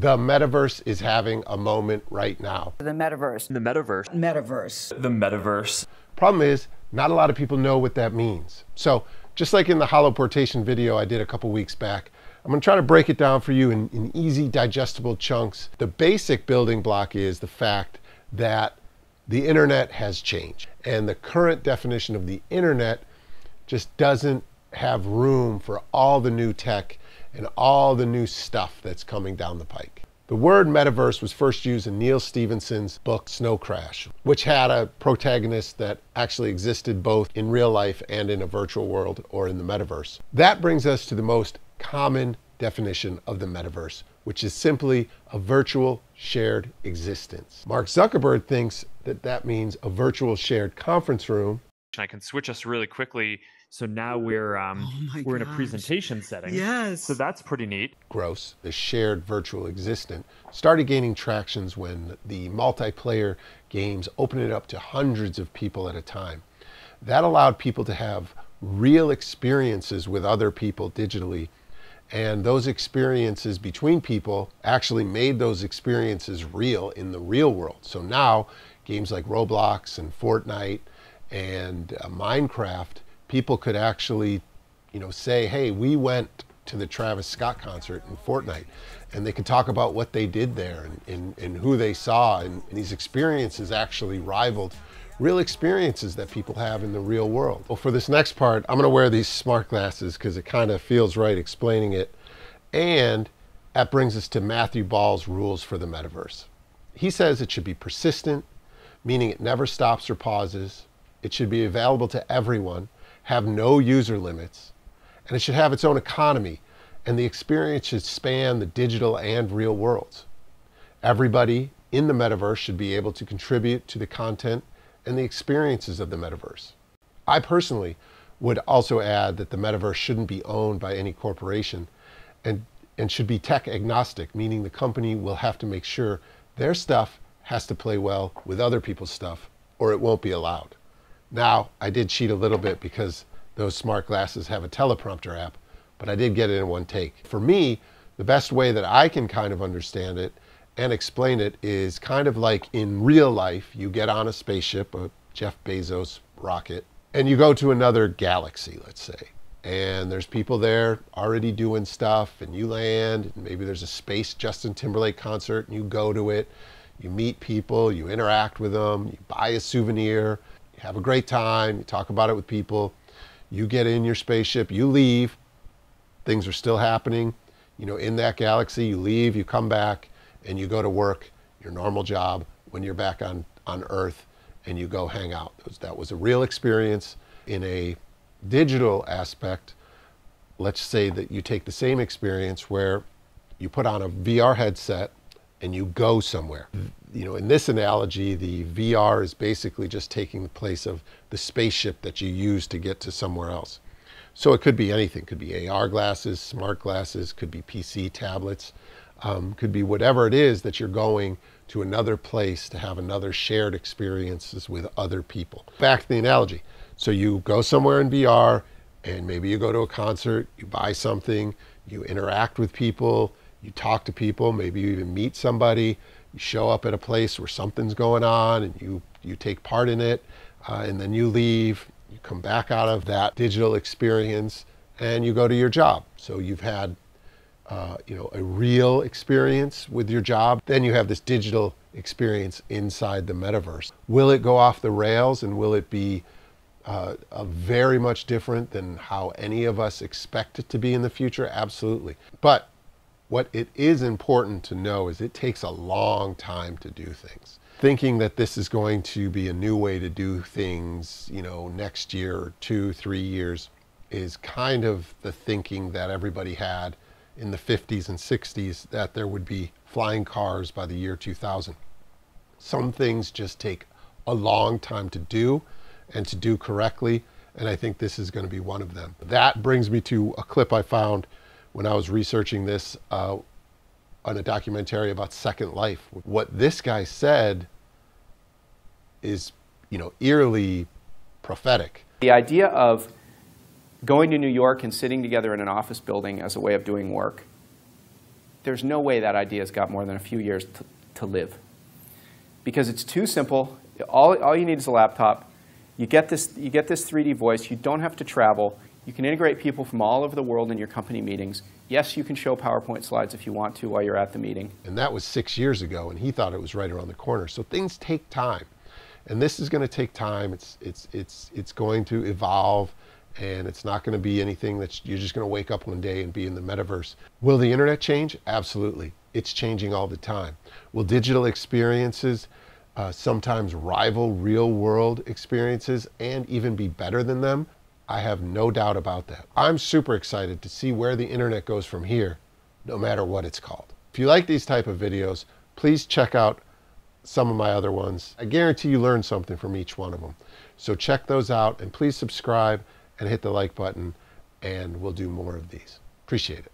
The metaverse is having a moment right now. The metaverse. The metaverse. Metaverse. The metaverse. Problem is, not a lot of people know what that means. So just like in the holoportation video I did a couple weeks back, I'm going to try to break it down for you in easy, digestible chunks. The basic building block is the fact that the internet has changed. And the current definition of the internet just doesn't have room for all the new tech and all the new stuff that's coming down the pike. The word metaverse was first used in Neil Stephenson's book Snow Crash, which had a protagonist that actually existed both in real life and in a virtual world or in the metaverse. That brings us to the most common definition of the metaverse, which is simply a virtual shared existence. Mark Zuckerberg thinks that that means a virtual shared conference room. I can switch us really quickly. So now we're in a presentation setting. Yes. So that's pretty neat. Gross. The shared virtual existence started gaining tractions when the multiplayer games opened it up to hundreds of people at a time. That allowed people to have real experiences with other people digitally. And those experiences between people actually made those experiences real in the real world. So now games like Roblox and Fortnite and Minecraft, people could actually, say, hey, we went to the Travis Scott concert in Fortnite, and they could talk about what they did there and who they saw. And these experiences actually rivaled real experiences that people have in the real world. Well, for this next part, I'm gonna wear these smart glasses because it kind of feels right explaining it. And that brings us to Matthew Ball's rules for the metaverse. He says it should be persistent, meaning it never stops or pauses. It should be available to everyone, have no user limits, and it should have its own economy, and the experience should span the digital and real worlds. Everybody in the metaverse should be able to contribute to the content and the experiences of the metaverse. I personally would also add that the metaverse shouldn't be owned by any corporation and should be tech agnostic, meaning the company will have to make sure their stuff has to play well with other people's stuff or it won't be allowed. Now, I did cheat a little bit because those smart glasses have a teleprompter app, but I did get it in one take. For me, the best way that I can kind of understand it and explain it is kind of like in real life, you get on a spaceship, a Jeff Bezos rocket, and you go to another galaxy, let's say. And there's people there already doing stuff, and you land, and maybe there's a space Justin Timberlake concert, and you go to it, you meet people, you interact with them, you buy a souvenir, you have a great time, you talk about it with people, you get in your spaceship, you leave, things are still happening, in that galaxy, you leave, you come back, and you go to work, your normal job, when you're back on Earth, and you go hang out. That was a real experience. In a digital aspect, let's say that you take the same experience where you put on a VR headset and you go somewhere. In this analogy, the VR is basically just taking the place of the spaceship that you use to get to somewhere else. So it could be anything. It could be AR glasses, smart glasses, could be PC tablets, could be whatever it is that you're going to another place to have another shared experiences with other people. Back to the analogy. So you go somewhere in VR and maybe you go to a concert, you buy something, you interact with people, you talk to people, maybe you even meet somebody, you show up at a place where something's going on and you take part in it, and then you leave, you come back out of that digital experience and you go to your job. So you've had a real experience with your job. Then you have this digital experience inside the metaverse. Will it go off the rails and will it be very much different than how any of us expect it to be in the future? Absolutely. But what it is important to know is it takes a long time to do things. Thinking that this is going to be a new way to do things, next year or 2-3 years is kind of the thinking that everybody had in the 50s and 60s, that there would be flying cars by the year 2000. Some things just take a long time to do and to do correctly, and I think this is going to be one of them. That brings me to a clip I found when I was researching this on a documentary about Second Life. What this guy said is, eerily prophetic. The idea of going to New York and sitting together in an office building as a way of doing work there's no way that idea's got more than a few years to live. Because it's too simple. All you need is a laptop. You get this 3D voice. You don't have to travel. You can integrate people from all over the world in your company meetings. Yes, you can show PowerPoint slides if you want to while you're at the meeting. And that was 6 years ago, and he thought it was right around the corner. So things take time. And this is going to take time. It's going to evolve, and it's not going to be anything that you're just going to wake up one day and be in the metaverse. Will the internet change? Absolutely. It's changing all the time. Will digital experiences sometimes rival real world experiences and even be better than them? I have no doubt about that. I'm super excited to see where the internet goes from here, no matter what it's called. If you like these type of videos, please check out some of my other ones. I guarantee you learn something from each one of them. So check those out, and please subscribe and hit the like button, and we'll do more of these. Appreciate it.